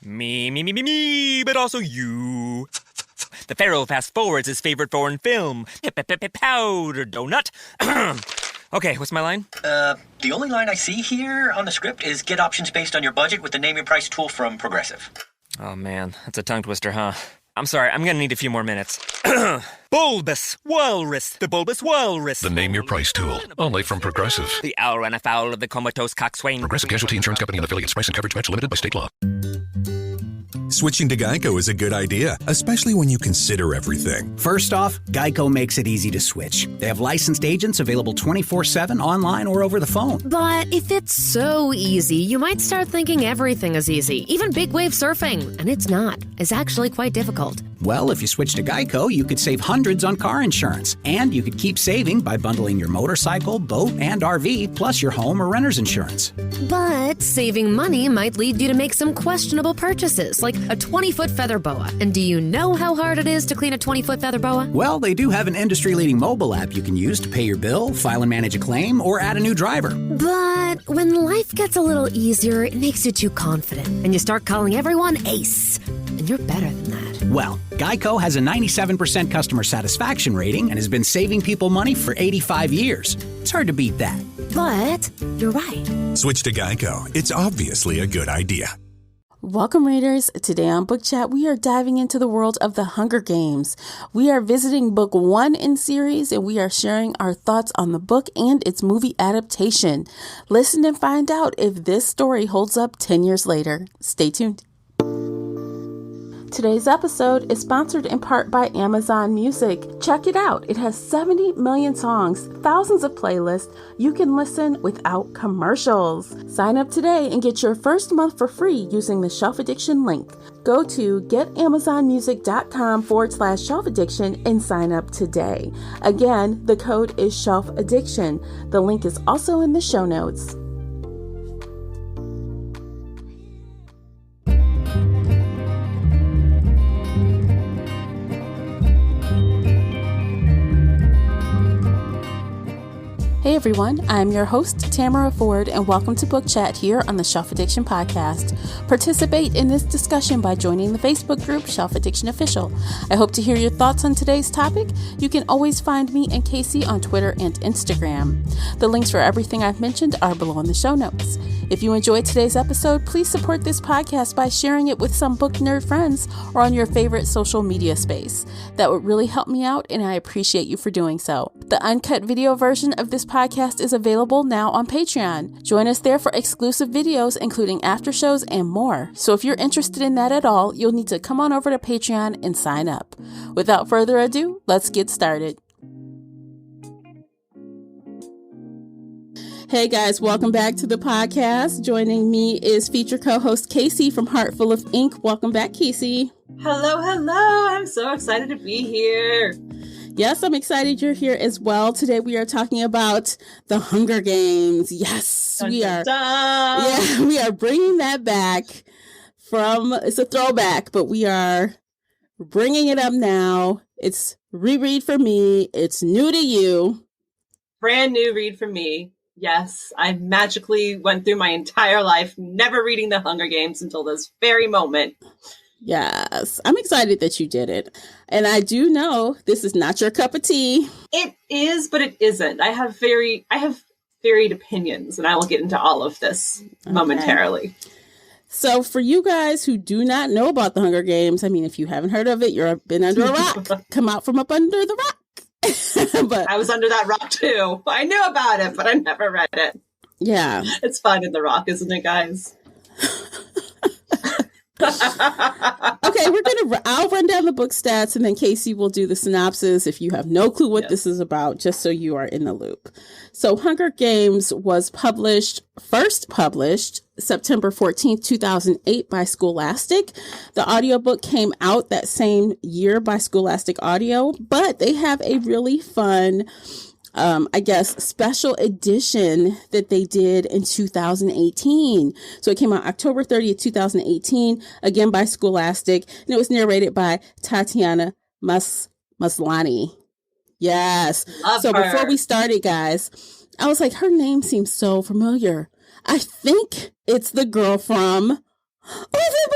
Me, but also you. The Pharaoh fast forwards his favorite foreign film, Powder Donut. Okay, what's my line? The only line I see here on the script is get options based on your budget with the Name Your Price tool from Progressive. Oh man, that's a tongue twister, huh? I'm sorry, I'm gonna need a few more minutes. Bulbous Walrus, the Bulbous Walrus. The Name Your Price tool, only from Progressive. The owl ran afoul of the comatose coxswain. Progressive Casualty Insurance Company and affiliates. Price and coverage match limited by state law. Switching to Geico is a good idea, especially when you consider everything. First off, Geico makes it easy to switch. They have licensed agents available 24/7 online or over the phone. But if it's so easy, you might start thinking everything is easy, even big wave surfing. And it's not. It's actually quite difficult. Well, if you switch to Geico, you could save hundreds on car insurance. And you could keep saving by bundling your motorcycle, boat, and RV, plus your home or renter's insurance. But saving money might lead you to make some questionable purchases, like a 20-foot feather boa. And do you know how hard it is to clean a 20-foot feather boa? Well, they do have an industry-leading mobile app you can use to pay your bill, file and manage a claim, or add a new driver. But when life gets a little easier, it makes you too confident, and you start calling everyone Ace. And you're better than that. Well, Geico has a 97% customer satisfaction rating and has been saving people money for 85 years. It's hard to beat that. But you're right. Switch to Geico. It's obviously a good idea. Welcome, readers. Today on Book Chat, we are diving into the world of The Hunger Games. We are visiting book 1 in series, and we are sharing our thoughts on the book and its movie adaptation. Listen and find out if this story holds up 10 years later. Stay tuned. Today's episode is sponsored in part by Amazon Music. Check it out. It has 70 million songs, thousands of playlists. You can listen without commercials. Sign up today and get your first month for free using the Shelf Addiction link. Go to getamazonmusic.com/Shelf Addiction and sign up today. Again, the code is Shelf Addiction. The link is also in the show notes. Hey everyone, I'm your host, Tamara Ford, and welcome to Book Chat here on the Shelf Addiction Podcast. Participate in this discussion by joining the Facebook group Shelf Addiction Official. I hope to hear your thoughts on today's topic. You can always find me and Casey on Twitter and Instagram. The links for everything I've mentioned are below in the show notes. If you enjoyed today's episode, please support this podcast by sharing it with some book nerd friends or on your favorite social media space. That would really help me out, and I appreciate you for doing so. The uncut video version of this podcast is available now on Patreon. Join us there for exclusive videos, including after shows and more. So if you're interested in that at all, you'll need to come on over to Patreon and sign up. Without further ado, let's get started. Hey guys, welcome back to the podcast. Joining me is feature co-host Casey from Heartful of Ink. Welcome back, Casey. Hello. I'm so excited to be here. Yes, I'm excited you're here as well. Today we are talking about The Hunger Games. Yes, dun, we are. Dun. Yeah, we are bringing that back it's a throwback, but we are bringing it up now. It's reread for me. It's new to you. Brand new read for me. Yes, I magically went through my entire life never reading The Hunger Games until this very moment. Yes, I'm excited that you did it. And I do know this is not your cup of tea. It is, but it isn't. I have varied opinions, and I will get into all of this momentarily. So for you guys who do not know about The Hunger Games, I mean, if you haven't heard of it, you've been under a rock. Come out from up under the rock. But I was under that rock too. I knew about it, but I never read it. Yeah. It's fun in the rock, isn't it, guys? Okay, I'll run down the book stats and then Casey will do the synopsis if you have no clue what this is about, just so you are in the loop. So Hunger Games was first published September 14th, 2008 by Scholastic. The audiobook came out that same year by Scholastic Audio, but they have a really fun special edition that they did in 2018. So it came out October 30th, 2018, again by Scholastic, and it was narrated by Tatiana Maslany. Yes. Love so her. Before we started, guys, I was like, her name seems so familiar. I think it's the girl from Orphan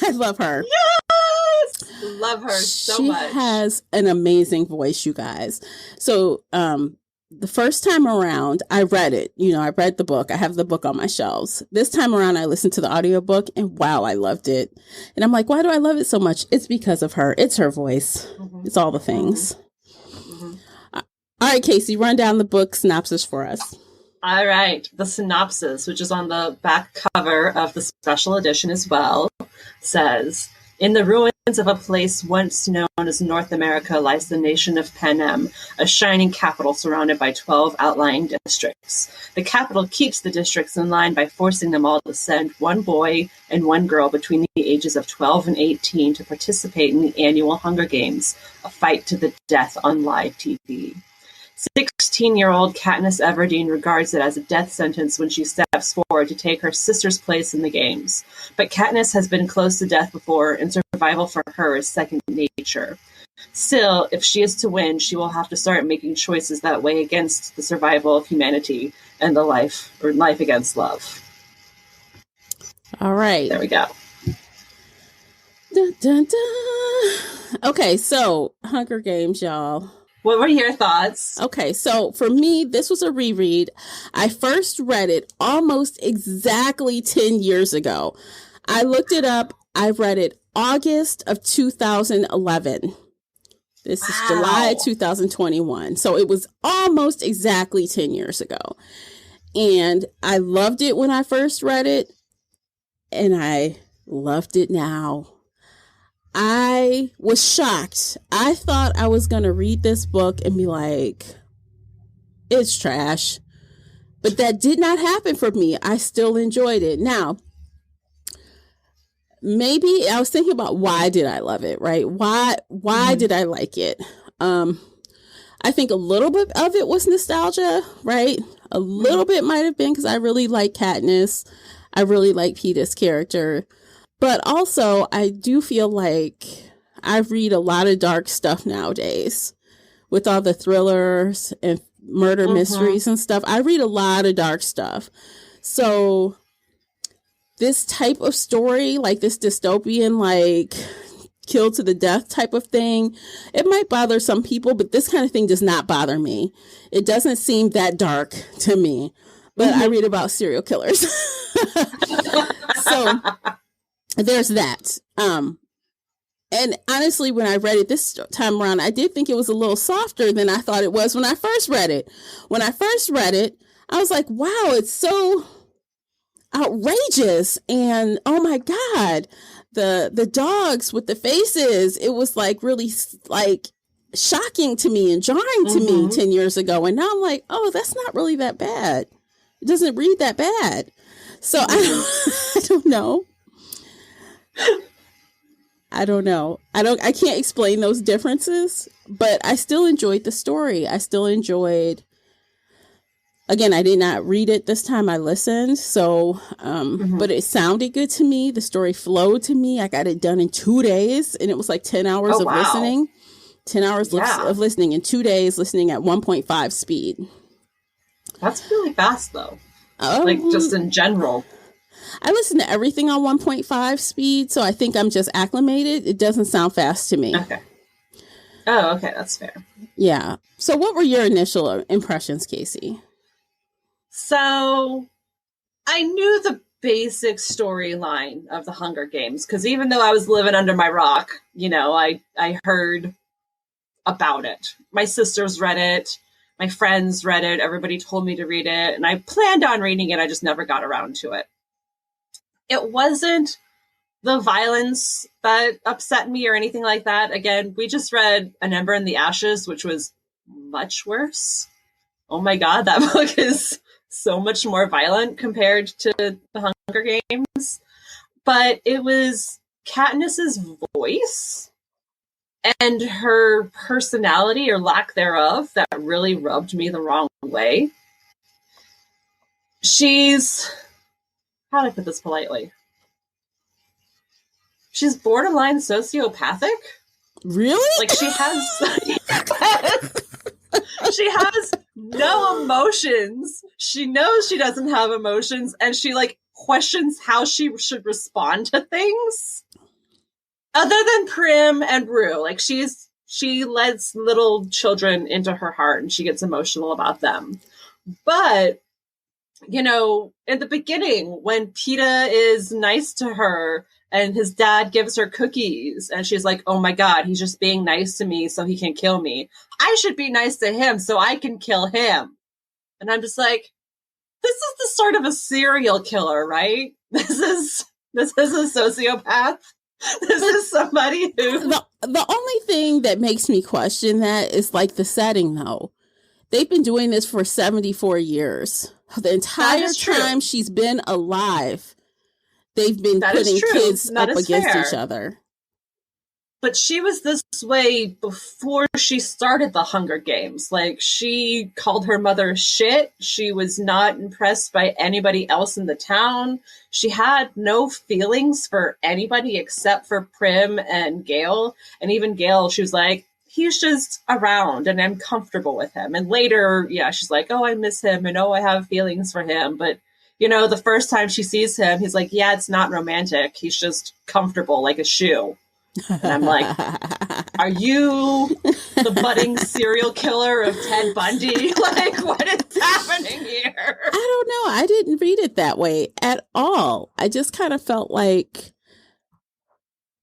I love her. Yes! Love her so much. She has an amazing voice, you guys. So, the first time around, I read it. I read the book. I have the book on my shelves. This time around, I listened to the audiobook, and wow, I loved it. And I'm like, why do I love it so much? It's because of her. It's her voice. Mm-hmm. It's all the things. Mm-hmm. All right, Casey, run down the book synopsis for us. All right. The synopsis, which is on the back cover of the special edition as well, says, in the ruins of a place once known as North America lies the nation of Panem, a shining capital surrounded by 12 outlying districts. The capital keeps the districts in line by forcing them all to send one boy and one girl between the ages of 12 and 18 to participate in the annual Hunger Games, a fight to the death on live TV. 16-year-old Katniss Everdeen regards it as a death sentence when she steps forward to take her sister's place in the games. But Katniss has been close to death before, and survival for her is second nature. Still, if she is to win, she will have to start making choices that weigh against the survival of humanity and the life against love. All right. There we go. Dun, dun, dun. Okay, so Hunger Games, y'all. What were your thoughts? Okay, so for me, this was a reread. I first read it almost exactly 10 years ago. I looked it up. I read it August of 2011. This is July 2021. So it was almost exactly 10 years ago. And I loved it when I first read it. And I loved it now. I was shocked. I thought I was going to read this book and be like, it's trash. But that did not happen for me. I still enjoyed it. Now, maybe I was thinking about why did I love it, right? Why did I like it? I think a little bit of it was nostalgia, right? A little bit might have been because I really like Katniss. I really like Peeta's character. But also, I do feel like I read a lot of dark stuff nowadays with all the thrillers and murder mysteries and stuff. I read a lot of dark stuff. So this type of story, like this dystopian, like killed to the death type of thing, it might bother some people, but this kind of thing does not bother me. It doesn't seem that dark to me, but I read about serial killers. So there's that. And honestly, when I read it this time around, I did think it was a little softer than I thought it was when I first read it. When I first read it, I was like, wow, it's so outrageous. And oh my God, the dogs with the faces, it was like really like shocking to me and jarring to me 10 years ago. And now I'm like, oh, that's not really that bad. It doesn't read that bad. So I don't know. I can't explain those differences, but I still enjoyed the story. I still enjoyed, again, I did not read it this time I listened. So, but it sounded good to me. The story flowed to me. I got it done in 2 days and it was like 10 hours of listening, 10 hours of listening in 2 days, listening at 1.5 speed. That's really fast though. Like just in general. I listen to everything on 1.5 speed, so I think I'm just acclimated. It doesn't sound fast to me. Okay. Oh, okay. That's fair. Yeah. So what were your initial impressions, Casey? So I knew the basic storyline of the Hunger Games, because even though I was living under my rock, I heard about it. My sisters read it. My friends read it. Everybody told me to read it. And I planned on reading it. I just never got around to it. It wasn't the violence that upset me or anything like that. Again, we just read An Ember in the Ashes, which was much worse. Oh my God, that book is so much more violent compared to the Hunger Games. But it was Katniss's voice and her personality or lack thereof that really rubbed me the wrong way. How do I put this politely? She's borderline sociopathic. Really? Like she has no emotions. She knows she doesn't have emotions, and she like questions how she should respond to things. Other than Prim and Rue, like she lets little children into her heart and she gets emotional about them. But, you know, in the beginning, when Peeta is nice to her and his dad gives her cookies and she's like, oh my God, he's just being nice to me so he can kill me. I should be nice to him so I can kill him. And I'm just like, this is the sort of a serial killer, right? This is a sociopath. This is somebody who... The only thing that makes me question that is like the setting, though. They've been doing this for 74 years. The entire time she's been alive, they've been putting kids up against each other. But she was this way before she started the Hunger Games. Like, she called her mother shit. She was not impressed by anybody else in the town. She had no feelings for anybody except for Prim and Gale. And even Gale, she was like, he's just around and I'm comfortable with him. And later, yeah, she's like, oh, I miss him and oh, I have feelings for him. But, you know, the first time she sees him, he's like, yeah, it's not romantic. He's just comfortable like a shoe. And I'm like, are you the budding serial killer of Ted Bundy? Like, what is happening here? I don't know. I didn't read it that way at all. I just kind of felt like,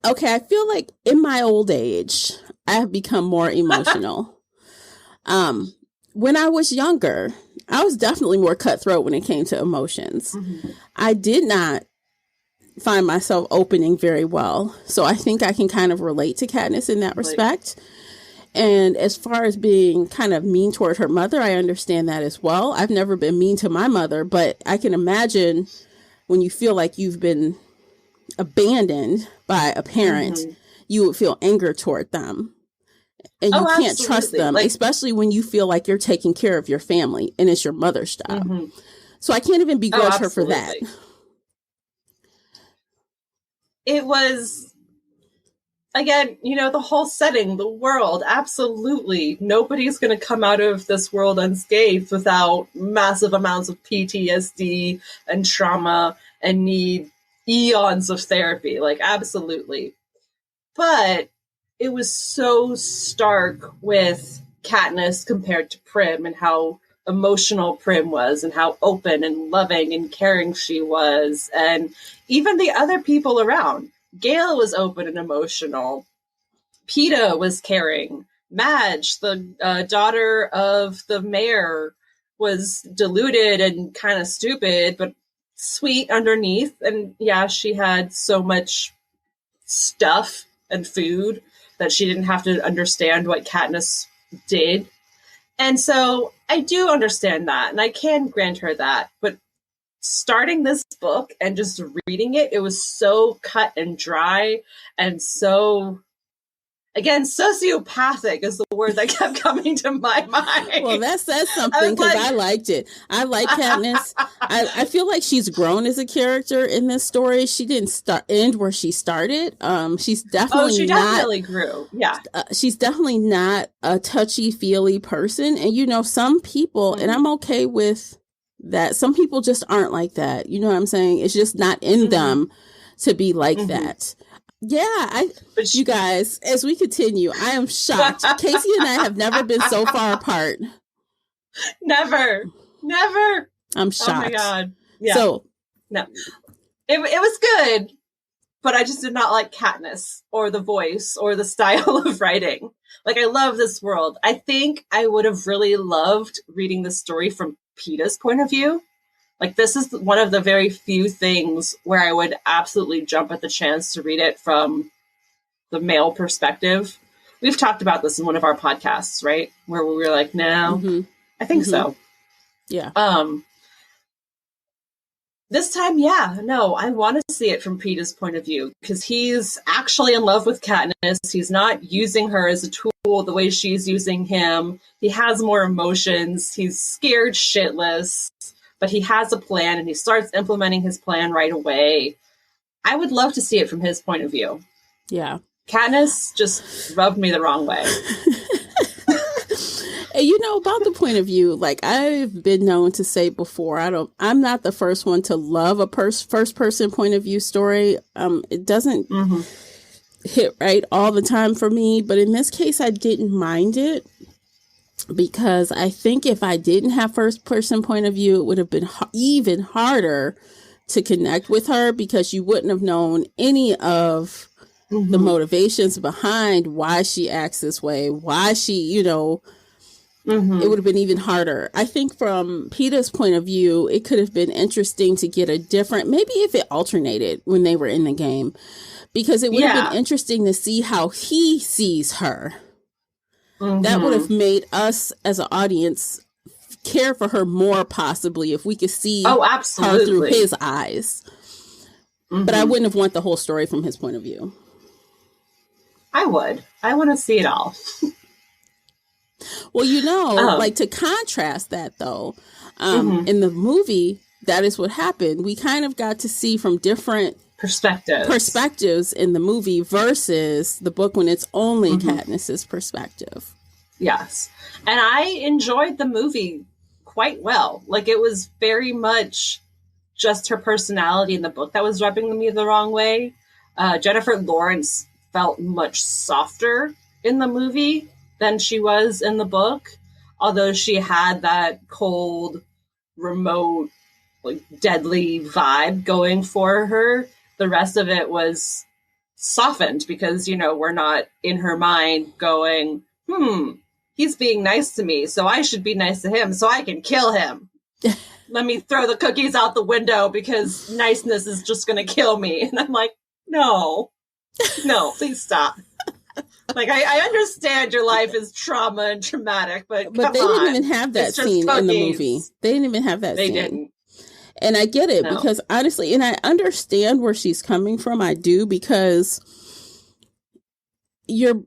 okay, I feel like in my old age, I have become more emotional. When I was younger, I was definitely more cutthroat when it came to emotions. Mm-hmm. I did not find myself opening very well. So I think I can kind of relate to Katniss in that respect. And as far as being kind of mean toward her mother, I understand that as well. I've never been mean to my mother, but I can imagine when you feel like you've been abandoned by a parent, mm-hmm. you would feel anger toward them. And you can't trust them, like, especially when you feel like you're taking care of your family and it's your mother's job. Mm-hmm. So I can't even begrudge her for that. It was, again, you know, the whole setting, the world, absolutely. Nobody's going to come out of this world unscathed without massive amounts of PTSD and trauma and need eons of therapy. Like, absolutely. But it was so stark with Katniss compared to Prim and how emotional Prim was and how open and loving and caring she was. And even the other people around. Gale was open and emotional. Peeta was caring. Madge, the daughter of the mayor, was deluded and kind of stupid, but sweet underneath. And yeah, she had so much stuff and food that she didn't have to understand what Katniss did. And so I do understand that, and I can grant her that. But starting this book and just reading it, it was so cut and dry and so, again, sociopathic is the word that kept coming to my mind. Well, that says something because I liked it. I like Katniss. I feel like she's grown as a character in this story. She didn't end where she started. She's definitely she definitely grew. Yeah. She's definitely not a touchy-feely person. And, you know, some people, and I'm okay with that, some people just aren't like that. You know what I'm saying? It's just not in them to be like that. Yeah, you guys, as we continue, I am shocked. Casey and I have never been so far apart. Never. I'm shocked. Oh my God. Yeah. So, no, it was good, but I just did not like Katniss or the voice or the style of writing. Like, I love this world. I think I would have really loved reading the story from Peeta's point of view. Like, this is one of the very few things where I would absolutely jump at the chance to read it from the male perspective. We've talked about this in one of our podcasts, right? Where we were like, no, I think so. Yeah. This time, yeah, no, I want to see it from Peeta's point of view because he's actually in love with Katniss. He's not using her as a tool the way she's using him. He has more emotions. He's scared shitless. But he has a plan and he starts implementing his plan right away. I would love to see it from his point of view. Yeah. Katniss just rubbed me the wrong way. And you know, about the point of view, like I've been known to say before, I'm not the first one to love a first person point of view story. It hit right all the time for me, but in this case, I didn't mind it because I think if I didn't have first person point of view, it would have been even harder to connect with her because you wouldn't have known any of the motivations behind why she acts this way, why she, you know, it would have been even harder. I think from Peeta's point of view, it could have been interesting to get a different, maybe if it alternated when they were in the game, because it would have been interesting to see how he sees her. That would have made us as an audience care for her more, possibly, if we could see her through his eyes. But I wouldn't have want the whole story from his point of view. I would. I want to see it all. Well, you know, like to contrast that though, in the movie, that is what happened. We kind of got to see from different perspectives in the movie versus the book when it's only Katniss's perspective. Yes. And I enjoyed the movie quite well. Like, it was very much just her personality in the book that was rubbing me the wrong way. Jennifer Lawrence felt much softer in the movie than she was in the book, although she had that cold, remote, like deadly vibe going for her. The rest of it was softened because, you know, we're not in her mind going, he's being nice to me, so I should be nice to him so I can kill him. Let me throw the cookies out the window because niceness is just going to kill me. And I'm like, no, please stop. Like, I understand your life is trauma and traumatic, but they didn't even have that scene in the movie. They didn't even have that scene. They didn't. And I get it because honestly, and I understand where she's coming from. I do, because you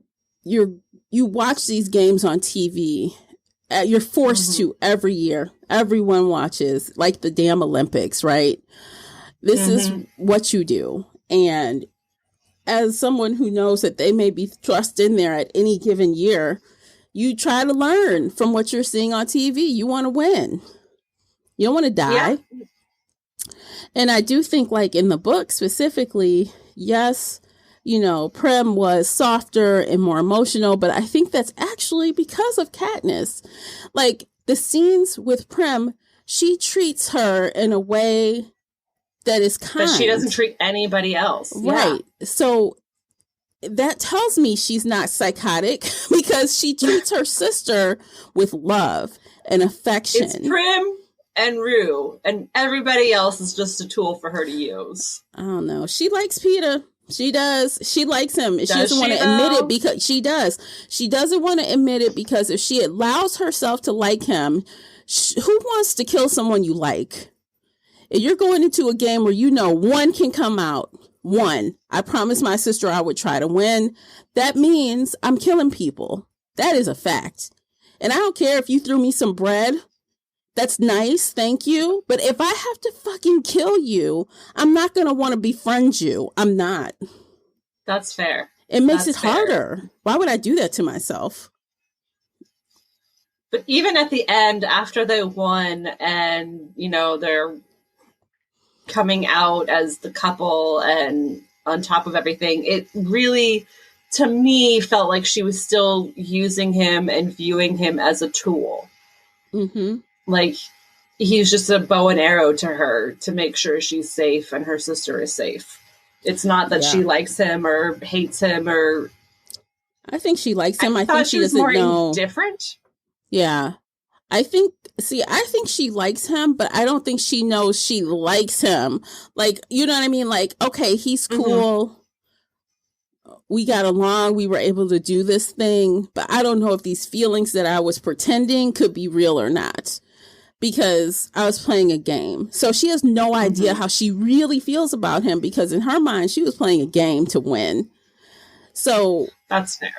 watch these games on TV. You're forced to every year. Everyone watches, like the damn Olympics, right? This is what you do. And as someone who knows that they may be thrust in there at any given year, you try to learn from what you're seeing on TV. You want to win. You don't want to die. Yeah. And I do think, like in the book specifically, yes, you know, Prem was softer and more emotional, but I think that's actually because of Katniss. Like, the scenes with Prem, she treats her in a way that is kind. But she doesn't treat anybody else. Right. Yeah. So that tells me she's not psychotic because she treats her sister with love and affection. It's Prim and Rue, and everybody else is just a tool for her to use. I don't know. She likes Peeta. She does. She likes him. She doesn't want to admit it because she does. She doesn't want to admit it because if she allows herself to like him, who wants to kill someone you like? If you're going into a game where you know one can come out, I promised my sister I would try to win. That means I'm killing people. That is a fact. And I don't care if you threw me some bread. That's nice, thank you. But if I have to fucking kill you, I'm not going to want to befriend you. I'm not. That's fair. It makes it harder. Why would I do that to myself? But even at the end, after they won and, you know, they're coming out as the couple and on top of everything, it really, to me, felt like she was still using him and viewing him as a tool. Mm-hmm. Like, he's just a bow and arrow to her to make sure she's safe and her sister is safe. It's not that she likes him or hates him or... I think she likes him. I think she doesn't know. More indifferent? Yeah. I think she likes him, but I don't think she knows she likes him. Like, you know what I mean? Like, okay, he's cool. Mm-hmm. We got along. We were able to do this thing, but I don't know if these feelings that I was pretending could be real or not. Because I was playing a game. So she has no idea how she really feels about him because in her mind, she was playing a game to win. So that's fair.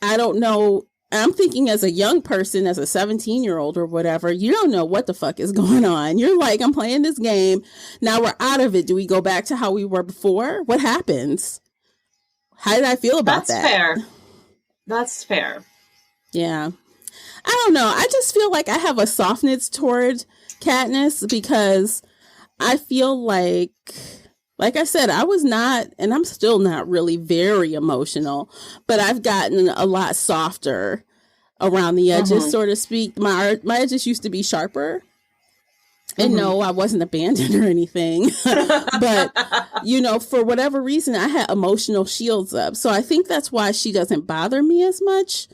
I don't know. I'm thinking as a young person, as a 17-year-old or whatever, you don't know what the fuck is going on. You're like, I'm playing this game. Now we're out of it. Do we go back to how we were before? What happens? How did I feel about that? That's fair. Yeah. I don't know. I just feel like I have a softness toward Katniss because I feel like Like I said, I was not, and I'm still not really very emotional, but I've gotten a lot softer around the edges, so to speak. My edges used to be sharper. And no, I wasn't abandoned or anything. But, you know, for whatever reason, I had emotional shields up. So I think that's why she doesn't bother me as much.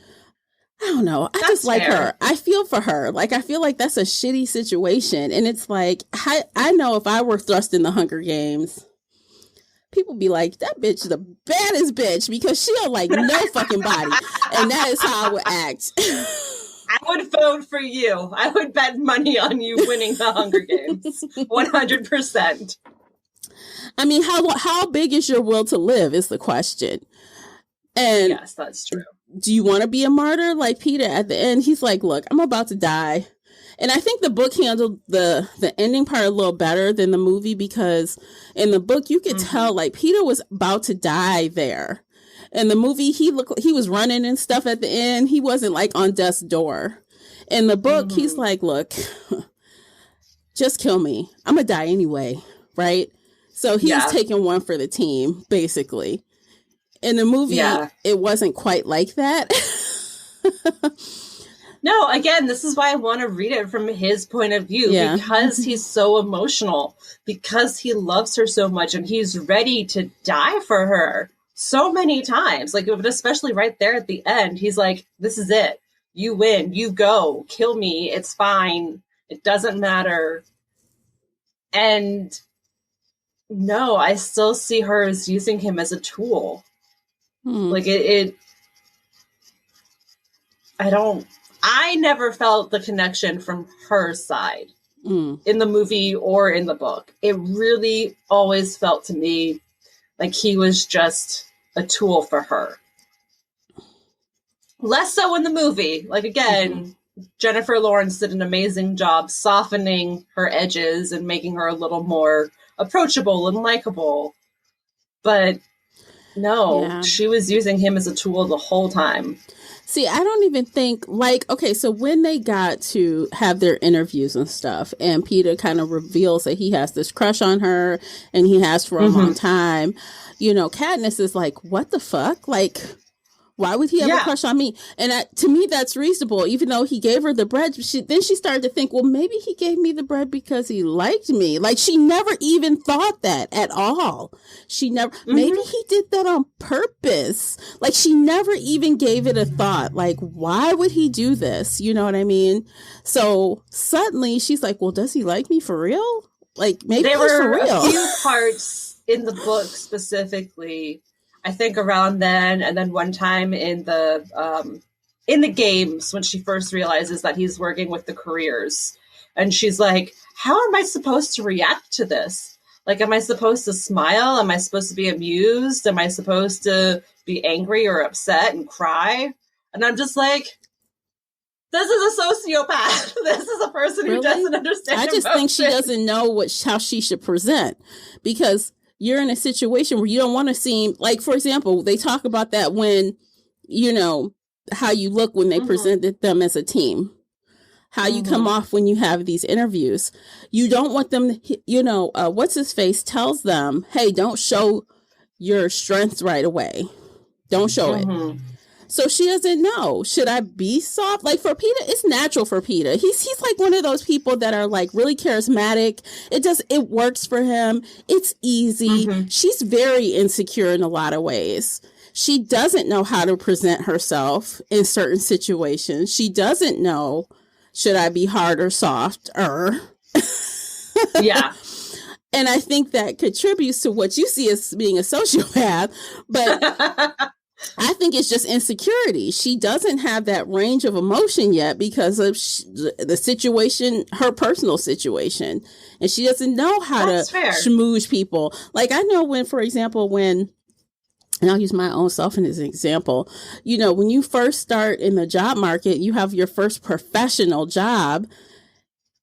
I don't know. I just like her. I feel for her. Like, I feel like that's a shitty situation. And it's like, I know if I were thrust in the Hunger Games, people be like, that bitch is the baddest bitch because she don't like no fucking body. And that is how I would act. I would vote for you. I would bet money on you winning the Hunger Games. 100%. I mean, how big is your will to live is the question. And yes, that's true. Do you want to be a martyr? Like Peter at the end, he's like, look, I'm about to die. And I think the book handled the ending part a little better than the movie, because in the book, you could tell like Peter was about to die there. In the movie, he was running and stuff at the end. He wasn't like on death's door. In the book, he's like, look, just kill me. I'm going to die anyway. Right. So he's taking one for the team, basically. In the movie, it wasn't quite like that. No, again, this is why I want to read it from his point of view, because he's so emotional, because he loves her so much and he's ready to die for her so many times. Like, but especially right there at the end, he's like, this is it. You win. You go. Kill me. It's fine. It doesn't matter. And no, I still see her as using him as a tool. Like I never felt the connection from her side in the movie or in the book. It really always felt to me like he was just a tool for her. Less so in the movie. Like, again, Jennifer Lawrence did an amazing job softening her edges and making her a little more approachable and likable. But no, she was using him as a tool the whole time. See, I don't even think, like, okay, so when they got to have their interviews and stuff, and Peter kind of reveals that he has this crush on her, and he has for a long time, you know, Katniss is like, what the fuck? Like, why would he have a crush on me? And to me, that's reasonable, even though he gave her the bread. Then she started to think, well, maybe he gave me the bread because he liked me. Like, she never even thought that at all. She never, maybe he did that on purpose. Like, she never even gave it a thought. Like, why would he do this? You know what I mean? So suddenly she's like, well, does he like me for real? Like, maybe there he's for were real. a few parts in the book specifically, I think around then, and then one time in the games when she first realizes that he's working with the careers, and she's like, how am I supposed to react to this? Like, am I supposed to smile? Am I supposed to be amused? Am I supposed to be angry or upset and cry? And I'm just like, this is a sociopath. This is a person who doesn't understand I just think she emotions. doesn't know how she should present, because you're in a situation where you don't want to seem like, for example, they talk about that when, you know, how you look when they presented them as a team, how you come off when you have these interviews. You don't want them, you know, what's his face tells them, hey, don't show your strength right away. Don't show it. So she doesn't know. Should I be soft? Like, for Peter, it's natural for Peter. He's like one of those people that are like really charismatic. It works for him. It's easy. She's very insecure in a lot of ways. She doesn't know how to present herself in certain situations. She doesn't know, should I be hard or soft? Yeah. And I think that contributes to what you see as being a sociopath. But I think it's just insecurity. She doesn't have that range of emotion yet because of the situation, her personal situation. And she doesn't know how to schmooze people. Like, I know when, for example, and I'll use my own self as an example, you know, when you first start in the job market, you have your first professional job,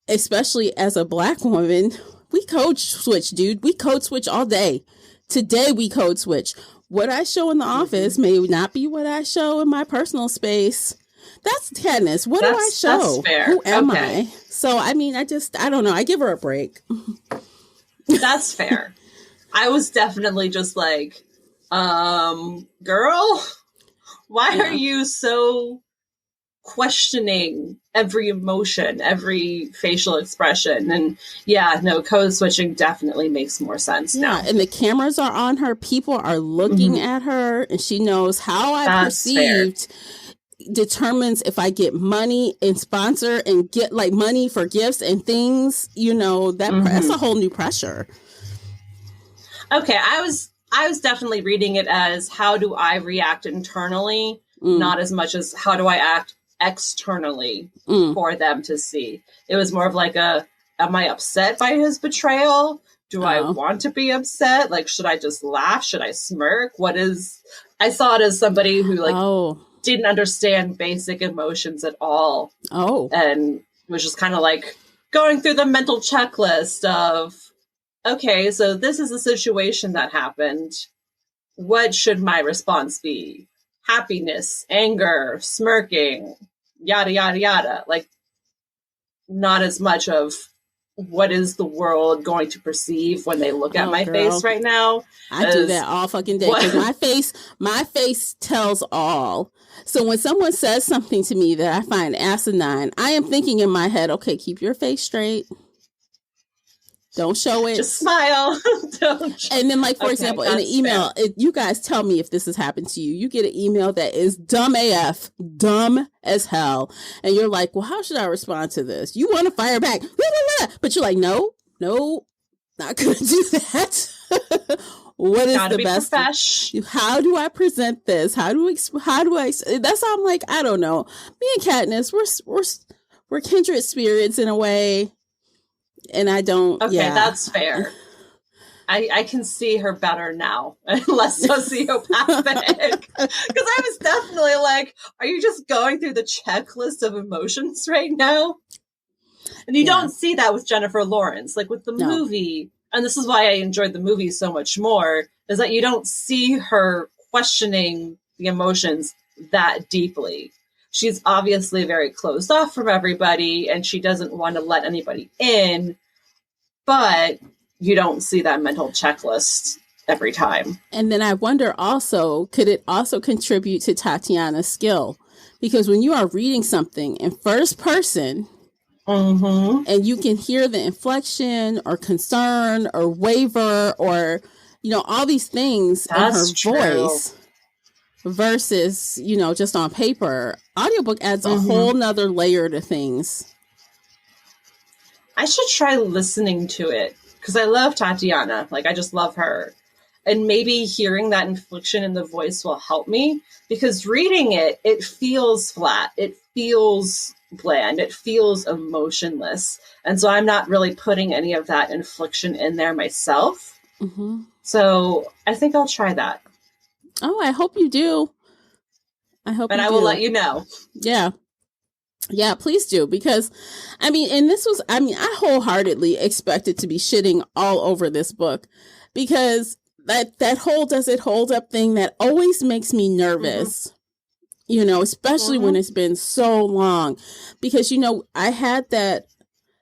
especially as a Black woman. We code switch, dude. We code switch all day. Today we code switch. What I show in the office may not be what I show in my personal space. That's Katniss. What do I show? That's fair. Who am I? So, I mean, I don't know. I give her a break. That's fair. I was definitely just like, girl, why are you so questioning every emotion, every facial expression? And code switching definitely makes more sense now. And the cameras are on her. People are looking at her, and she knows how I perceived determines if I get money and sponsor and get like money for gifts and things, that's a whole new pressure. Okay. I was definitely reading it as how do I react internally, not as much as how do I act externally for them to see. It was more of like am I upset by his betrayal? Do I want to be upset? Like, should I just laugh? Should I smirk? I saw it as somebody who didn't understand basic emotions at all. And was just kind of like going through the mental checklist of, okay, so this is a situation that happened. What should my response be? Happiness, anger, smirking, yada, yada, yada. Like, not as much of what is the world going to perceive when they look at my face right now. I do that all fucking day. 'Cause my face tells all. So when someone says something to me that I find asinine, I am thinking in my head, okay, keep your face straight. Don't show it. Just smile. And then, like, for example, in an email, you guys tell me if this has happened to you. You get an email that is dumb AF, dumb as hell. And you're like, well, how should I respond to this? You want to fire back. But you're like, no, not going to do that. What is the best? How do I present this? How do I? That's how I'm like, I don't know. Me and Katniss, we're kindred spirits in a way. And I don't. Okay, that's fair. I can see her better now, less sociopathic. Because I was definitely like, are you just going through the checklist of emotions right now? And you don't see that with Jennifer Lawrence. Like with the movie, and this is why I enjoyed the movie so much more, is that you don't see her questioning the emotions that deeply. She's obviously very closed off from everybody, and she doesn't want to let anybody in, but you don't see that mental checklist every time. And then I wonder also, could it also contribute to Tatiana's skill? Because when you are reading something in first person, and you can hear the inflection or concern or waver or, all these things in her voice versus, just on paper, audiobook adds a whole nother layer to things. I should try listening to it because I love Tatiana. Like, I just love her. And maybe hearing that inflection in the voice will help me, because reading it, it feels flat. It feels bland. It feels emotionless. And so I'm not really putting any of that inflection in there myself. So I think I'll try that. Oh, I hope you do. I will let you know. Yeah, please do. Because, I wholeheartedly expected to be shitting all over this book, because that whole does it hold up thing that always makes me nervous, especially when it's been so long, because, I had that,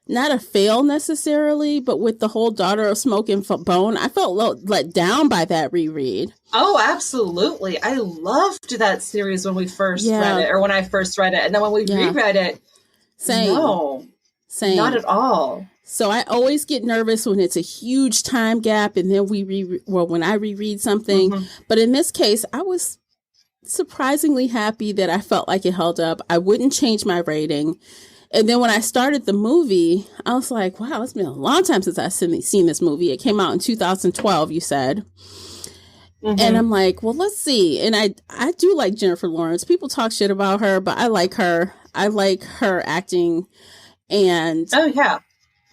not a fail necessarily, but with the whole Daughter of Smoke and Bone, I felt let down by that reread. Oh, absolutely. I loved that series when we first read it, or when I first read it. And then when we reread it, same. Not at all. So I always get nervous when it's a huge time gap, and then when I reread something. But in this case, I was surprisingly happy that I felt like it held up. I wouldn't change my rating. And then when I started the movie, I was like, wow, it's been a long time since I've seen this movie. It came out in 2012, you said. And I'm like, well, let's see. And I do like Jennifer Lawrence. People talk shit about her, but I like her. I like her acting. And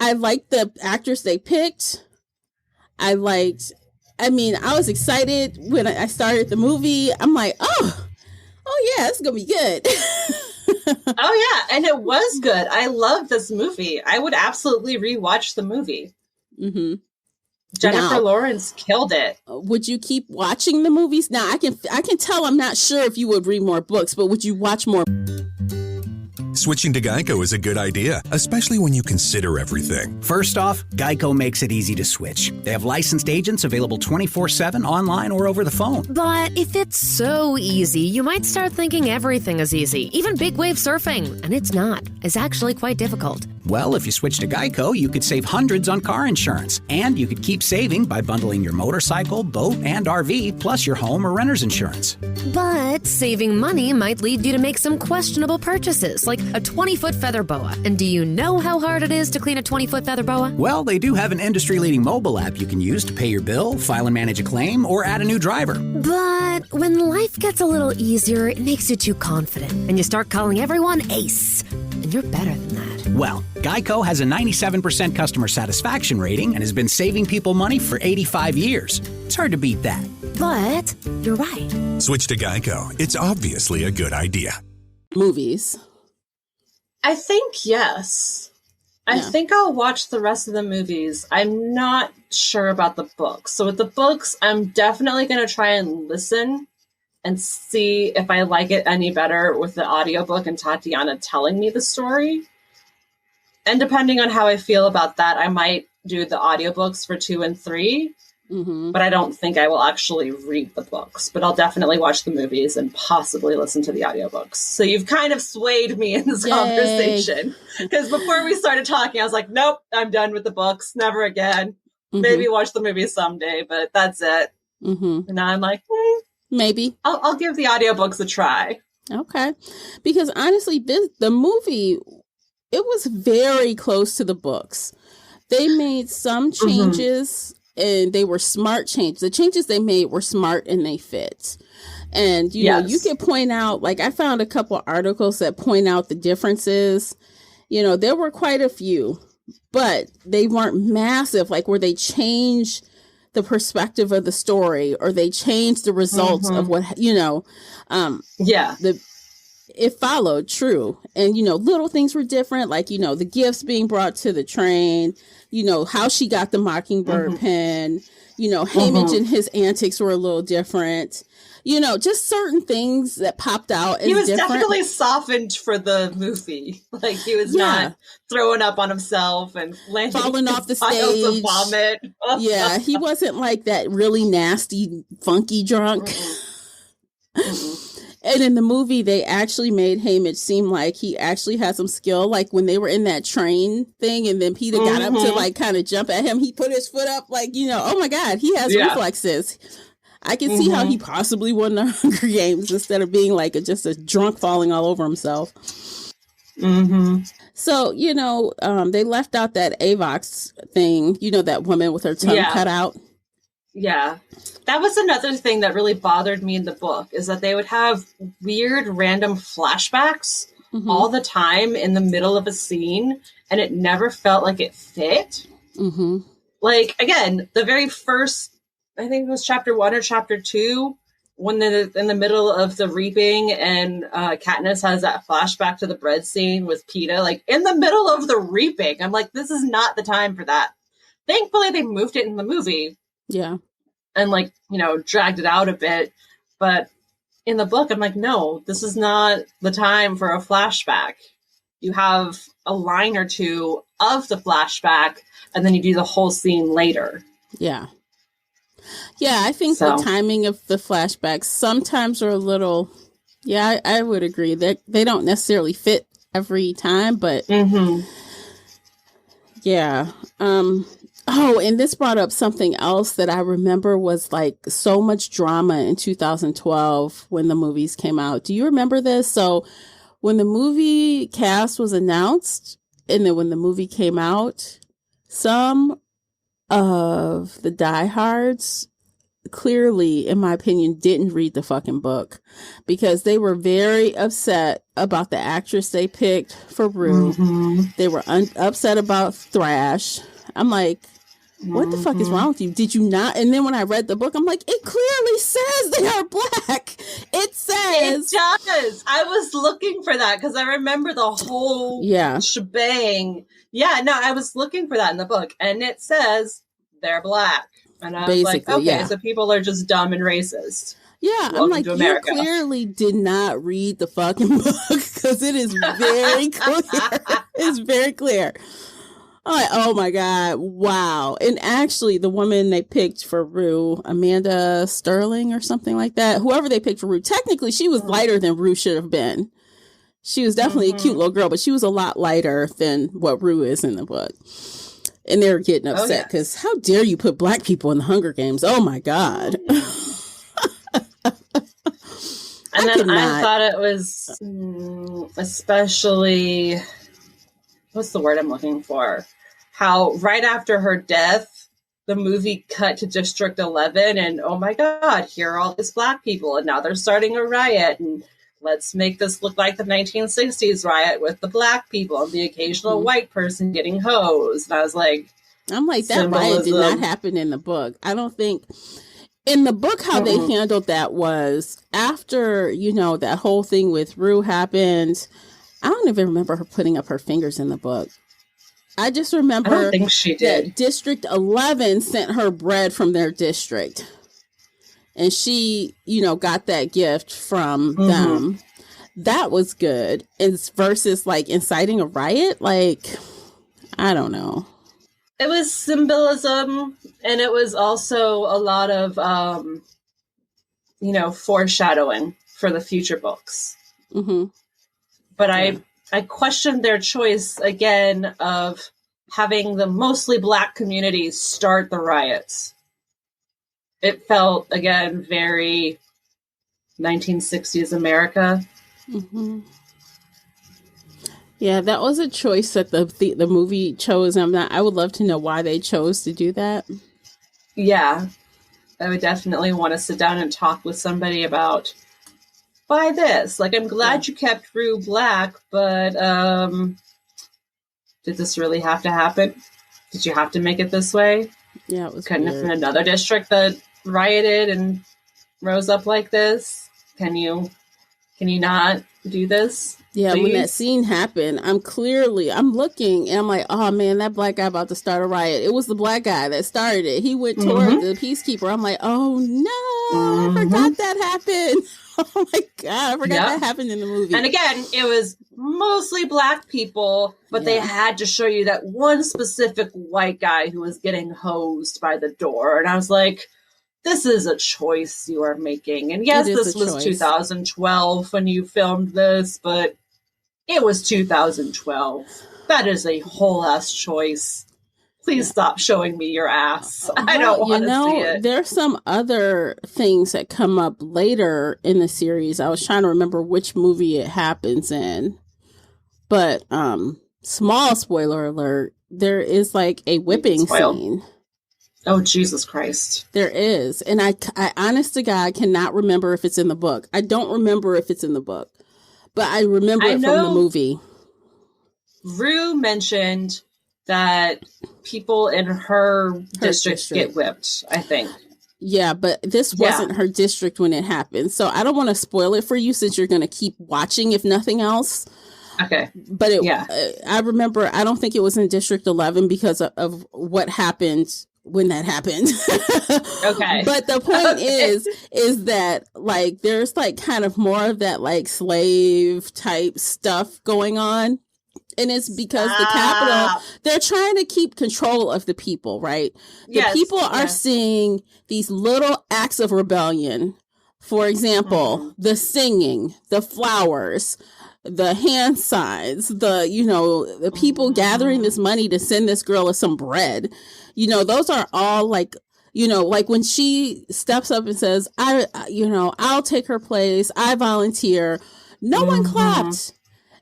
I like the actors they picked. I was excited when I started the movie. I'm like, oh yeah, it's going to be good. Oh, yeah. And it was good. I love this movie. I would absolutely rewatch the movie. Jennifer Lawrence killed it. Would you keep watching the movies? Now, I can tell I'm not sure if you would read more books, but would you watch more? Switching to Geico is a good idea, especially when you consider everything. First off, Geico makes it easy to switch. They have licensed agents available 24/7 online or over the phone. But if it's so easy, you might start thinking everything is easy, even big wave surfing. And it's not. It's actually quite difficult. Well, if you switch to Geico, you could save hundreds on car insurance. And you could keep saving by bundling your motorcycle, boat, and RV, plus your home or renter's insurance. But saving money might lead you to make some questionable purchases, like a 20-foot feather boa. And do you know how hard it is to clean a 20-foot feather boa? Well, they do have an industry-leading mobile app you can use to pay your bill, file and manage a claim, or add a new driver. But when life gets a little easier, it makes you too confident, and you start calling everyone Ace. And you're better than that. Well, Geico has a 97% customer satisfaction rating and has been saving people money for 85 years. It's hard to beat that. But you're right. Switch to Geico. It's obviously a good idea. Movies. I think yes. I think I'll watch the rest of the movies. I'm not sure about the books. So with the books, I'm definitely going to try and listen and see if I like it any better with the audiobook and Tatiana telling me the story. And depending on how I feel about that, I might do the audiobooks for 2 and 3. Mm-hmm. But I don't think I will actually read the books. But I'll definitely watch the movies and possibly listen to the audiobooks. So you've kind of swayed me in this conversation. Because before we started talking, I was like, nope, I'm done with the books. Never again. Mm-hmm. Maybe watch the movies someday, but that's it. Mm-hmm. And now I'm like, maybe. I'll give the audiobooks a try. Okay. Because honestly, the movie, it was very close to the books. They made some changes and they were smart changes. The changes they made were smart and they fit. And, you know, you could point out, like I found a couple articles that point out the differences. You know, there were quite a few, but they weren't massive, like where they changed the perspective of the story or they changed the results of what, you know, it followed true. And, you know, little things were different, like, you know, the gifts being brought to the train, you know, how she got the mockingbird pen, you know, Haymitch and his antics were a little different, you know, just certain things that popped out. He was different. definitely softened for the movie. Like he was not throwing up on himself and falling off the piles of stage. Vomit. Yeah, he wasn't like that really nasty, funky drunk. And in the movie, they actually made Haymitch seem like he actually had some skill. Like when they were in that train thing and then Peter got up to like kind of jump at him, he put his foot up like, you know, oh my God, he has reflexes. I can see how he possibly won the Hunger Games instead of being like just a drunk falling all over himself. So, you know, they left out that Avox thing, you know, that woman with her tongue cut out. Yeah. That was another thing that really bothered me in the book is that they would have weird random flashbacks all the time in the middle of a scene and it never felt like it fit. Like, again, the very first, I think it was chapter 1 or chapter 2, when they're in the middle of the reaping and Katniss has that flashback to the bread scene with Peeta, like in the middle of the reaping. I'm like, this is not the time for that. Thankfully, they moved it in the movie. Yeah. And like, you know, dragged it out a bit. But in the book, I'm like, no, this is not the time for a flashback. You have a line or two of the flashback and then you do the whole scene later. Yeah. Yeah, I think the timing of the flashbacks sometimes are a little, I would agree that they don't necessarily fit every time, but yeah. Oh, and this brought up something else that I remember was like so much drama in 2012 when the movies came out. Do you remember this? So when the movie cast was announced and then when the movie came out, some of the diehards clearly, in my opinion, didn't read the fucking book because they were very upset about the actress they picked for Rue. They were upset about Thrash. I'm like, what the fuck is wrong with you? Did you not? And then when I read the book, I'm like, it clearly says they are black. It says. It does. I was looking for that because I remember the whole shebang. Yeah, no, I was looking for that in the book. And it says they're black. And I was like, okay, so people are just dumb and racist. Yeah, I'm like, you clearly did not read the fucking book. because it is very clear. It's very clear. I'm like, oh my God, wow. And actually, the woman they picked for Rue, Amanda Sterling or something like that, whoever they picked for Rue, technically she was lighter than Rue should have been. She was definitely a cute little girl, but she was a lot lighter than what Rue is in the book. And they were getting upset because how dare you put Black people in the Hunger Games? Oh my God. And then I thought it was especially, what's the word I'm looking for? How right after her death, the movie cut to District 11 and oh my God, here are all these Black people and now they're starting a riot and let's make this look like the 1960s riot with the Black people and the occasional white person getting hosed. And I was like, that riot did not happen in the book. I don't think in the book how they handled that was after, that whole thing with Rue happened. I don't even remember her putting up her fingers in the book. I just remember I don't think she did. That District 11 sent her bread from their district. And she, got that gift from them. That was good. And versus like inciting a riot, like, I don't know. It was symbolism, and it was also a lot of, foreshadowing for the future books. Mm-hmm. But I questioned their choice again of having the mostly Black communities start the riots. It felt, again, very 1960s America. Mm-hmm. Yeah, that was a choice that the movie chose. I would love to know why they chose to do that. Yeah, I would definitely want to sit down and talk with somebody about why this. Like, I'm glad you kept Rue Black, but did this really have to happen? Did you have to make it this way? Yeah, it was Couldn't weird. have been another district that rioted and rose up like this? Can you not do this? Yeah, please? when that scene happened, I'm looking and I'm like, oh man, that Black guy about to start a riot. It was the Black guy that started it. He went toward the peacekeeper. I'm like, oh no, I forgot that happened. Oh my God, I forgot that happened in the movie. And again, it was mostly Black people, but they had to show you that one specific white guy who was getting hosed by the door. And I was like, this is a choice you are making. And yes, this was choice. 2012 when you filmed this, but it was 2012. That is a whole ass choice. Please stop showing me your ass. I don't want to see it. There's some other things that come up later in the series. I was trying to remember which movie it happens in. But small spoiler alert, there is like a whipping scene. Oh, Jesus Christ. There is. And I honest to God, cannot remember if it's in the book. I don't remember if it's in the book. But I remember it from the movie. Rue mentioned that people in her district get whipped, I think. Yeah, but this wasn't her district when it happened. So I don't want to spoil it for you since you're going to keep watching, if nothing else. Okay. But I remember, I don't think it was in District 11 because of what happened when that happened. Okay. But the point is that like there's like kind of more of that like slave type stuff going on. And it's because the Capitol, they're trying to keep control of the people, right? The people are seeing these little acts of rebellion. For example, the singing, the flowers, the hand signs, the people gathering this money to send this girl some bread. Those are all like, like when she steps up and says, I'll take her place. I volunteer. No one clapped.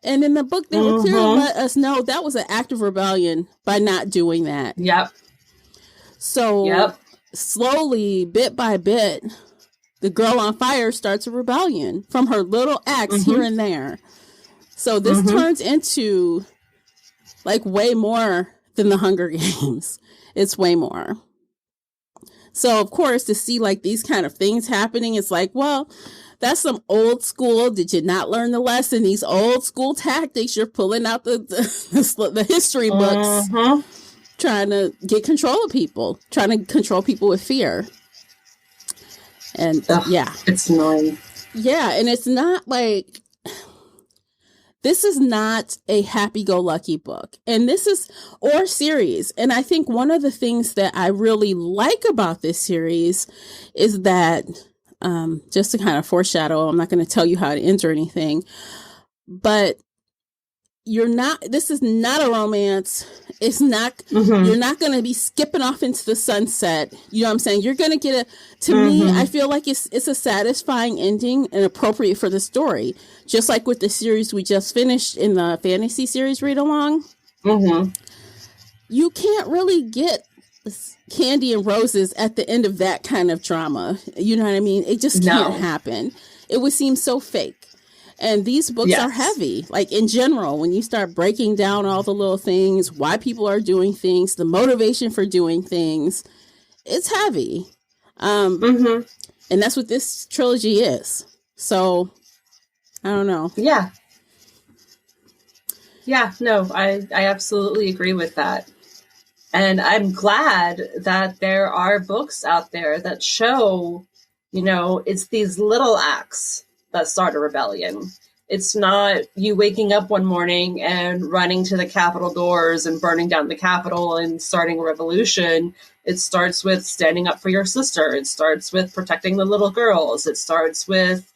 And in the book, they were clear to let us know that was an act of rebellion by not doing that. Yep. So slowly, bit by bit, the girl on fire starts a rebellion from her little acts here and there. So this turns into like way more than the Hunger Games. It's way more. So of course, to see like these kind of things happening, it's like, well, that's some old school. Did you not learn the lesson? These old school tactics. You're pulling out the history books, trying to get control of people, trying to control people with fear. And it's annoying. Yeah, and it's not like this is not a happy-go-lucky book, and this is or series. And I think one of the things that I really like about this series is that, just to kind of foreshadow, I'm not going to tell you how it ends or anything, but this is not a romance. It's not, you're not going to be skipping off into the sunset. You know what I'm saying? You're going to get to me, I feel like it's a satisfying ending and appropriate for the story. Just like with the series we just finished in the fantasy series read along. You can't really get candy and roses at the end of that kind of drama. You know what I mean? It just can't happen. It would seem so fake. And these books are heavy, like in general, when you start breaking down all the little things, why people are doing things, the motivation for doing things, it's heavy. And that's what this trilogy is. So, I don't know. Yeah. Yeah, no, I absolutely agree with that. And I'm glad that there are books out there that show, it's these little acts that start a rebellion. It's not you waking up one morning and running to the Capitol doors and burning down the Capitol and starting a revolution. It starts with standing up for your sister. It starts with protecting the little girls. It starts with,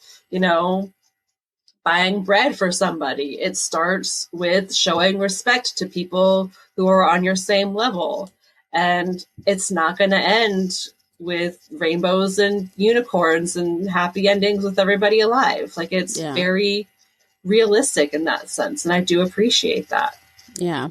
buying bread for somebody. It starts with showing respect to people who are on your same level. And it's not going to end with rainbows and unicorns and happy endings with everybody alive. Like, it's very realistic in that sense. And I do appreciate that. Yeah.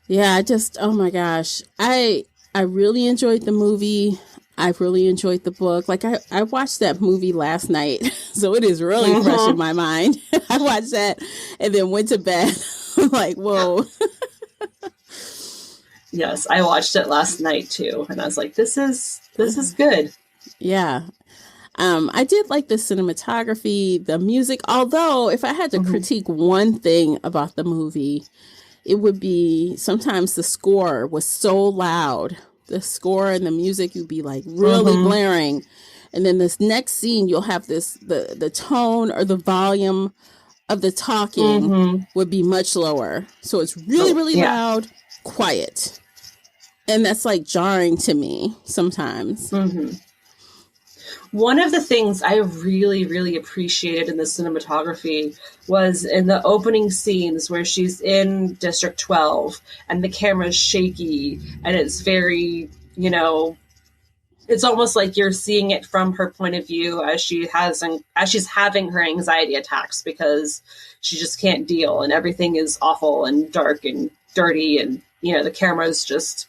Yeah. Oh my gosh. I really enjoyed the movie. I really enjoyed the book. Like, I watched that movie last night, so it is really fresh in my mind. I watched that and then went to bed. I'm like, whoa. Yes, I watched it last night too, and I was like, "This is good." Yeah, I did like the cinematography, the music. Although, if I had to critique one thing about the movie, it would be sometimes the score was so loud. The score and the music would be like really blaring, and then this next scene, you'll have the tone or the volume of the talking would be much lower. So it's really loud, quiet. And that's like jarring to me sometimes. One of the things I really, really appreciated in the cinematography was in the opening scenes where she's in District 12 and the camera's shaky and it's very, it's almost like you're seeing it from her point of view as she's having her anxiety attacks because she just can't deal and everything is awful and dark and dirty and, the camera's just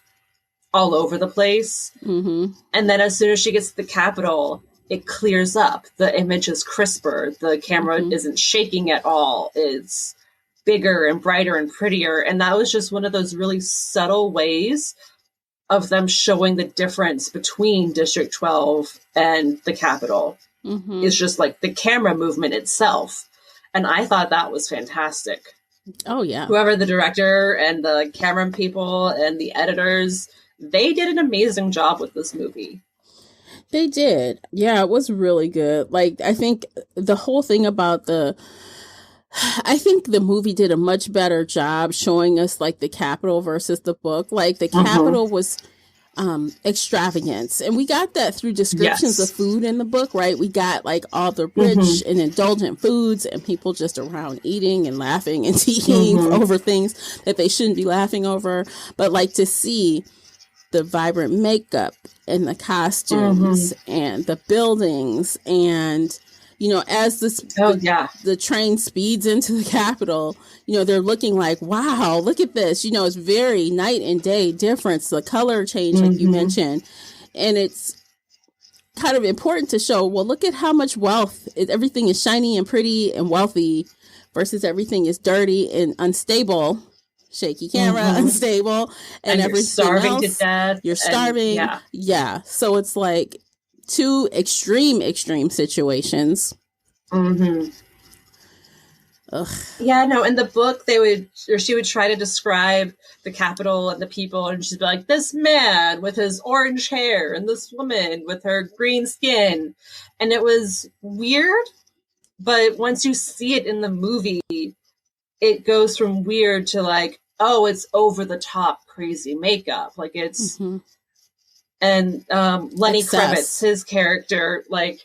all over the place. And then as soon as she gets to the Capitol, it clears up. The image is crisper. The camera isn't shaking at all. It's bigger and brighter and prettier. And that was just one of those really subtle ways of them showing the difference between District 12 and the Capitol. It's just like the camera movement itself. And I thought that was fantastic. Oh, yeah. Whoever the director and the camera people and the editors, they did an amazing job with this movie. They did. Yeah, it was really good. Like, I think the whole thing about I think the movie did a much better job showing us like the Capitol versus the book. Like the Capitol was extravagance. And we got that through descriptions of food in the book, right? We got like all the rich and indulgent foods and people just around eating and laughing and teeing over things that they shouldn't be laughing over. But like to see the vibrant makeup and the costumes and the buildings and, as the train speeds into the Capitol, they're looking like, wow, look at this. It's very night and day difference, the color change, like you mentioned. And it's kind of important to show, well, look at how much wealth, everything is shiny and pretty and wealthy versus everything is dirty and unstable. Shaky camera, unstable, and everything you're starving else, to death. You're starving. Yeah. So it's like two extreme situations. Ugh. Yeah, no, in the book she would try to describe the Capitol and the people and she'd be like, this man with his orange hair and this woman with her green skin. And it was weird, But once you see it in the movie, it goes from weird to like, oh, it's over the top crazy makeup. Like it's, and Lenny Kravitz, his character, like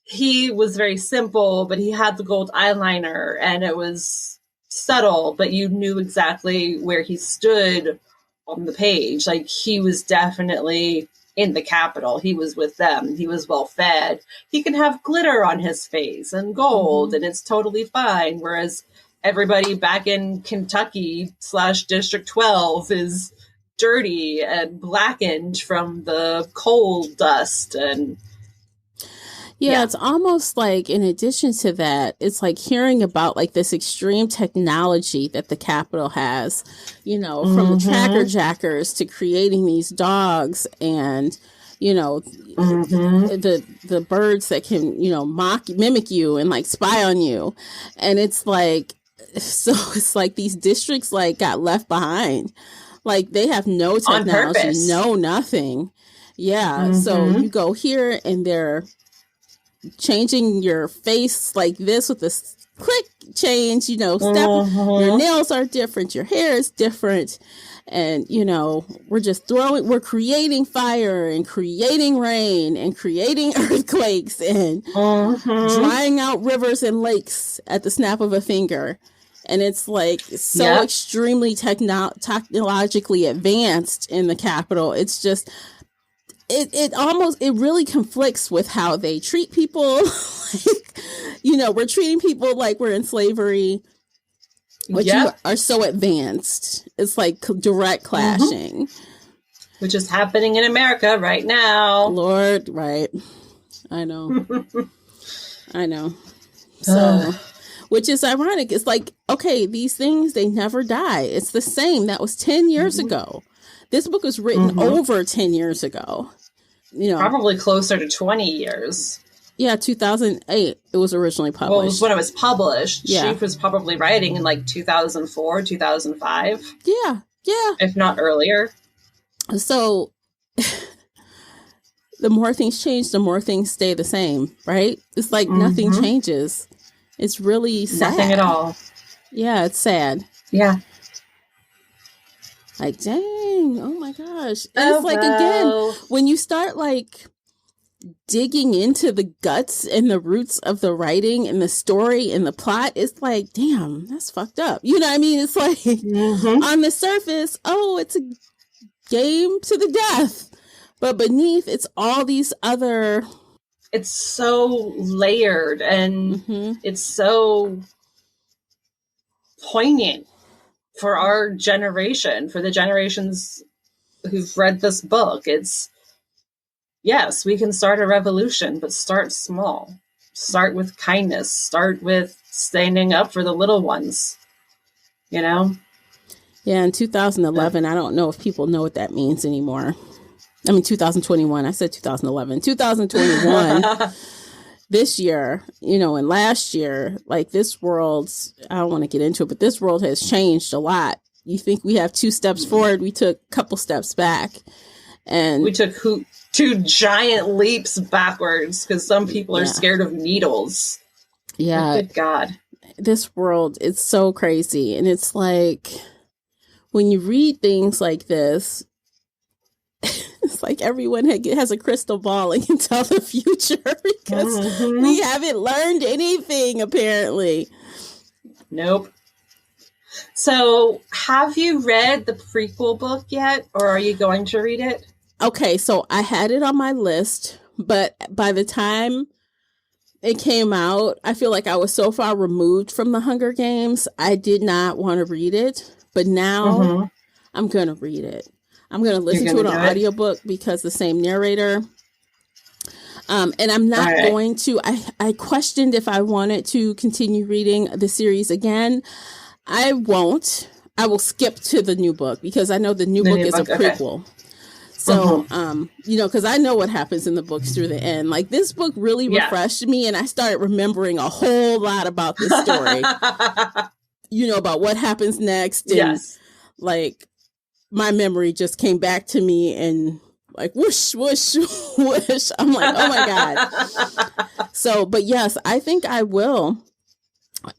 he was very simple, but he had the gold eyeliner and it was subtle, but you knew exactly where he stood on the page. Like he was definitely in the Capitol. He was with them. He was well fed. He can have glitter on his face and gold and it's totally fine. Whereas everybody back in Kentucky / District 12 is dirty and blackened from the coal dust. And yeah, it's almost like in addition to that, it's like hearing about like this extreme technology that the Capitol has, you know, from the tracker jackers to creating these dogs and, you know, the birds that can, you know, mimic you and like spy on you. And it's like, so it's like these districts like got left behind. Like they have no technology, no nothing. Yeah. So you go here and they're changing your face like this with this click change, you know, step, your nails are different, your hair is different. And, you know, we're creating fire and creating rain and creating earthquakes and drying out rivers and lakes at the snap of a finger. And it's like so extremely technologically advanced in the Capitol. It's just, it really conflicts with how they treat people. Like, you know, we're treating people like we're in slavery, but you are so advanced. It's like direct clashing. Which is happening in America right now. Lord, right. I know. I know. So, which is ironic. It's like, okay, these things, they never die. It's the same. That was 10 years ago. This book was written over 10 years ago. You know, probably closer to 20 years. Yeah, 2008. It was originally published. Well, it was when it was published. Yeah. She was probably writing in like 2004, 2005. Yeah, yeah. If not earlier. So the more things change, the more things stay the same, right? It's like nothing changes. It's really sad. Nothing at all. Yeah, it's sad. Yeah. Like, dang, oh my gosh. And it's like, again, when you start like digging into the guts and the roots of the writing and the story and the plot, it's like, damn, that's fucked up. You know what I mean? It's like on the surface, oh, it's a game to the death. But beneath, it's all these other... It's so layered and it's so poignant for our generation, for the generations who've read this book. It's, yes, we can start a revolution, but start small. Start with kindness. Start with standing up for the little ones, you know? Yeah, in 2011, I don't know if people know what that means anymore. I mean, 2021. I said 2011. 2021, this year, you know, and last year, like this world, I don't want to get into it, but this world has changed a lot. You think we have 2 steps forward, we took a couple steps back. And we took 2 giant leaps backwards because some people are scared of needles. Yeah. Good God. This world, it's so crazy. And it's like, when you read things like this, it's like everyone has a crystal ball and can tell the future because we haven't learned anything, apparently. Nope. So, have you read the prequel book yet, or are you going to read it? Okay, so I had it on my list, but by the time it came out, I feel like I was so far removed from the Hunger Games, I did not want to read it. But now I'm going to read it. I'm going to listen to it on audiobook because the same narrator. And I'm not going to, I questioned if I wanted to continue reading the series again. I won't. I will skip to the new book because I know the new book is a prequel. So, you know, because I know what happens in the books through the end. Like this book really refreshed me and I started remembering a whole lot about this story. You know, about what happens next. And like my memory just came back to me and like whoosh, whoosh, whoosh. I'm like, oh my God. So, but yes, I think I will.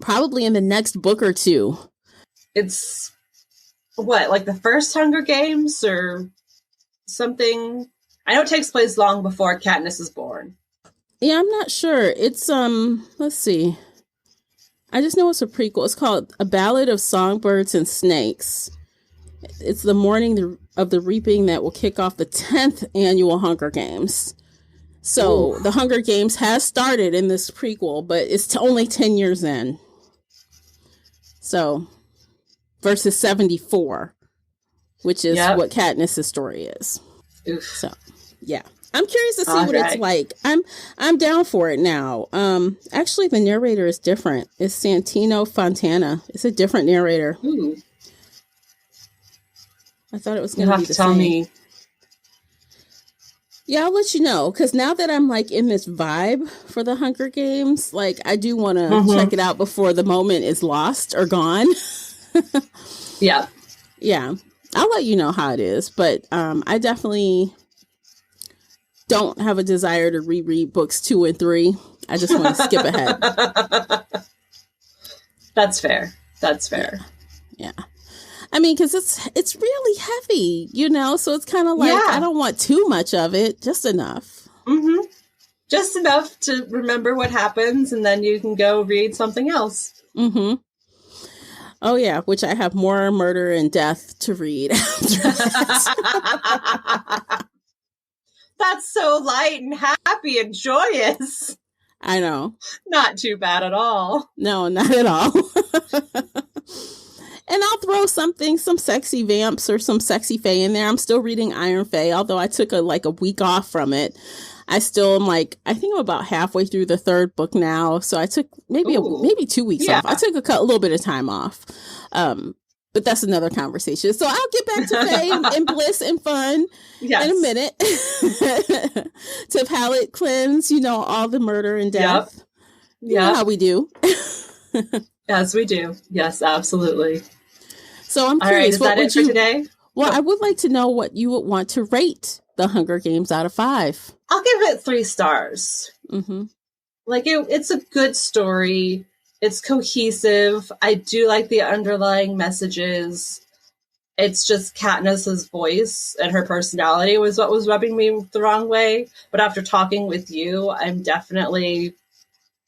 Probably in the next book or two. It's what, like the first Hunger Games or something? I know it takes place long before Katniss is born. Yeah, I'm not sure. It's let's see. I just know it's a prequel. It's called A Ballad of Songbirds and Snakes. It's the morning of the reaping that will kick off the 10th annual Hunger Games. So the Hunger Games has started in this prequel, but it's only 10 years in. So, versus 74, which is what Katniss' story is. Oof. So, yeah. I'm curious to see what it's like. I'm down for it now. Actually, the narrator is different. It's Santino Fontana. It's a different narrator. Ooh. I thought it was going to be the same. Tell me. Yeah, I'll let you know, because now that I'm like in this vibe for the Hunger Games, like I do want to check it out before the moment is lost or gone. Yeah. Yeah. I'll let you know how it is, but I definitely don't have a desire to reread books 2 and 3. I just want to skip ahead. That's fair. That's fair. Yeah. I mean, because it's really heavy, you know, so it's kind of like, I don't want too much of it, just enough. Mm-hmm. Just enough to remember what happens, and then you can go read something else. Mm-hmm. Oh, yeah, which I have more murder and death to read after that. That's so light and happy and joyous. I know. Not too bad at all. No, not at all. And I'll throw some sexy vamps or some sexy fae in there. I'm still reading Iron Fae, although I took a week off from it. I still am I think I'm about halfway through the 3rd book now. So I took maybe 2 weeks off. I took a little bit of time off. But that's another conversation. So I'll get back to fae and bliss and fun in a minute. To palate cleanse, all the murder and death. Yep. You know how we do. Yes, we do. Yes, absolutely. So I'm curious. All right, is that it for today? Well, I would like to know what you would want to rate the Hunger Games out of 5. I'll give it 3 stars. Mm-hmm. It's a good story. It's cohesive. I do like the underlying messages. It's just Katniss's voice and her personality was what was rubbing me the wrong way. But after talking with you, I'm definitely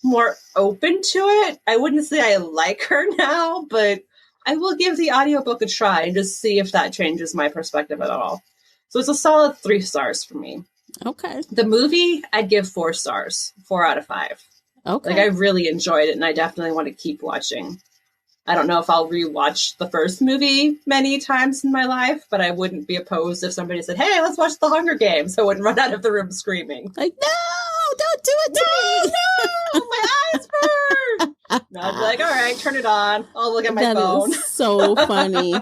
more open to it. I wouldn't say I like her now, but I will give the audiobook a try and just see if that changes my perspective at all. So it's a solid 3 stars for me. Okay. The movie, I'd give 4 stars, 4 out of 5. Okay. I really enjoyed it, and I definitely want to keep watching. I don't know if I'll rewatch the first movie many times in my life, but I wouldn't be opposed if somebody said, "Hey, let's watch The Hunger Games." I wouldn't run out of the room screaming. Like, no, don't do it to me. No, my eyes burn. No, I'd be like, all right, turn it on. I'll look at my phone. That is so funny.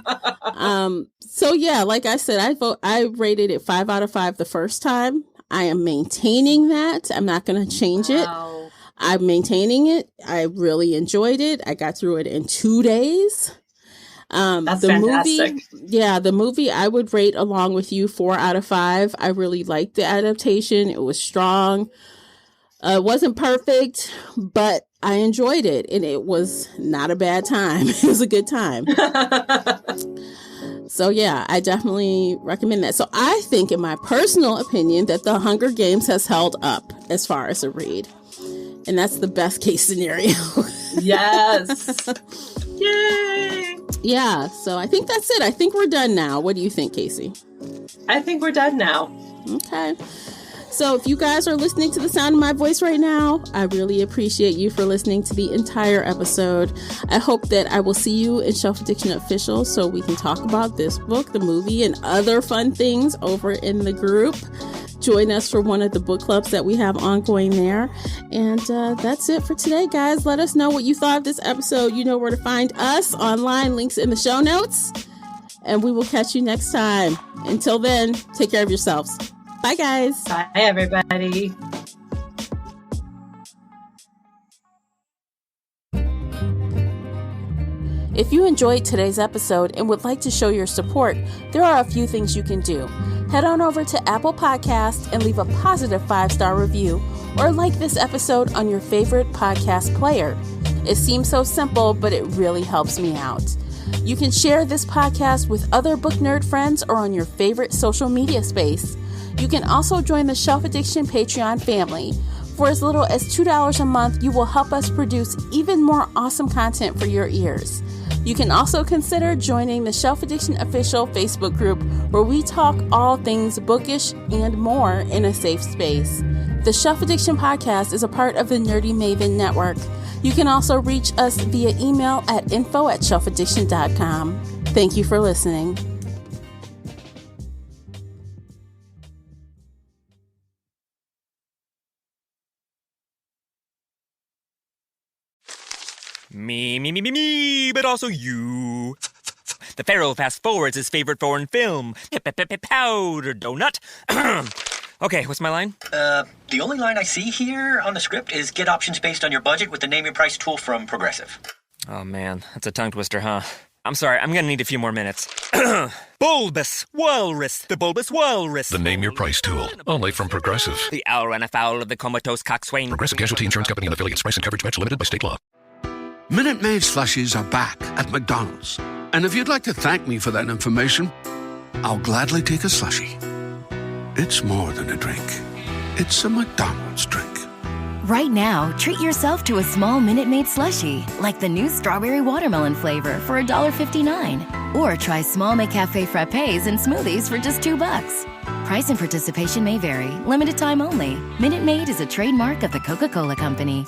So yeah, like I said, I rated it 5 out of 5 the first time. I am maintaining that. I'm not going to change it. I'm maintaining it. I really enjoyed it. I got through it in 2 days. That's fantastic. The movie I would rate along with you 4 out of 5. I really liked the adaptation. It was strong. It wasn't perfect, but I enjoyed it, and it was not a bad time. It was a good time. So yeah, I definitely recommend that. So I think, in my personal opinion, that The Hunger Games has held up as far as a read. And that's the best case scenario. Yes. Yay. Yeah. So I think that's it. I think we're done now. What do you think, Casey? I think we're done now. Okay. So if you guys are listening to the sound of my voice right now, I really appreciate you for listening to the entire episode. I hope that I will see you in Shelf Addiction Official so we can talk about this book, the movie, and other fun things over in the group. Join us for one of the book clubs that we have ongoing there. And that's it for today, guys. Let us know what you thought of this episode. You know where to find us online, links in the show notes. And we will catch you next time. Until then, take care of yourselves. Bye, guys. Bye, everybody. If you enjoyed today's episode and would like to show your support, there are a few things you can do. Head on over to Apple Podcasts and leave a positive 5-star review, or like this episode on your favorite podcast player. It seems so simple, but it really helps me out. You can share this podcast with other book nerd friends or on your favorite social media space. You can also join the Shelf Addiction Patreon family. For as little as $2 a month, you will help us produce even more awesome content for your ears. You can also consider joining the Shelf Addiction Official Facebook group, where we talk all things bookish and more in a safe space. The Shelf Addiction Podcast is a part of the Nerdy Maven Network. You can also reach us via email at info@shelfaddiction.com. Thank you for listening. Me, but also you. The Pharaoh fast forwards his favorite foreign film, Powder Donut. Okay, what's my line? The only line I see here on the script is get options based on your budget with the name your price tool from Progressive. Oh man, that's a tongue twister, huh? I'm sorry, I'm gonna need a few more minutes. Bulbous Walrus, the Bulbous Walrus. The Name Your Price tool. Only from Progressive. The owl ran afoul of the comatose coxswain. Progressive Casualty Insurance Company and affiliates. Price and coverage match limited by state law. Minute Maid slushies are back at McDonald's. And if you'd like to thank me for that information, I'll gladly take a slushie. It's more than a drink. It's a McDonald's drink. Right now, treat yourself to a small Minute Maid slushie, like the new strawberry watermelon flavor for $1.59. Or try small McCafe frappes and smoothies for just $2. Price and participation may vary. Limited time only. Minute Maid is a trademark of the Coca-Cola Company.